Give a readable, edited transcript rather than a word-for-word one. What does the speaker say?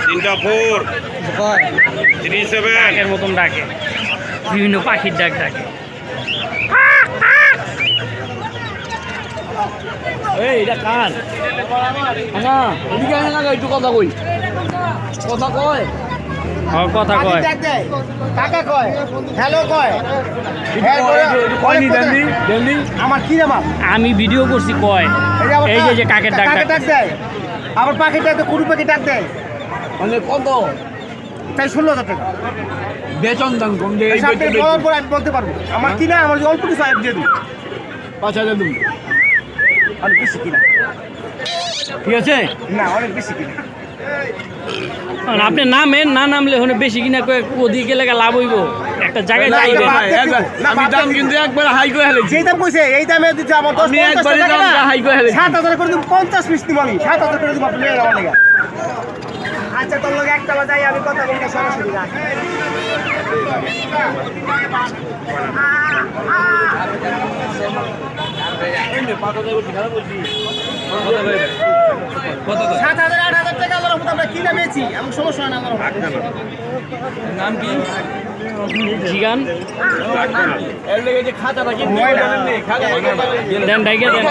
তিনটা 4 37 এর মতন ডাকে বিভিন্ন পাখির ডাক ডাকে এই এটা কার না এদিকে না একটু কথা কই কথা কয় কথা কয় কাকা কয় হ্যালো কয় আমার কি নাম আমি ভিডিও করছি কয় এই যে কাকের ডাক কাকে ডাক দেয় আবার পাখি ডাক দেয় কুড়ু পাখি ডাক দেয় মানে কত তাই 16,000 টাকা বেতন দাম কম দিয়ে এই সামনে বলার পর আমি বলতে পারবো আমার কিনা আমার যে অল্প কিছু দিয়ে দিই 5,000 দিন অনেক বেশি কিনা ঠিক আছে না অনেক বেশি কিনা আপনি নামেন না নামলে হলে বেশি কিনা ওদিকে লেগে লাভ হইব একটা জায়গায় যাইবে আমি দাম কিন্তু একবার হাই করে হেলেছি যেই দাম কইছে এই দামে দিতে আমার 10 আমি একবারে দামটা হাই করে হেলেছি 7,000 করে দিব 50 পিস দিব আমি 7,000 করে দিব আপনি নিয়ে যাওয়ার লাগা আচ্ছা তোর লগে একটা বাজাই আমি কথা বলতে সরাসরি রাখ কত 7,000 8,000 টাকা আমার আমরা কিনে পেয়েছি আমি সমস্যা হয় না আমার নাম কি জিগান এর লেগে যে খাতাটা কিন্তু খাতা দেন ডাইকে দেন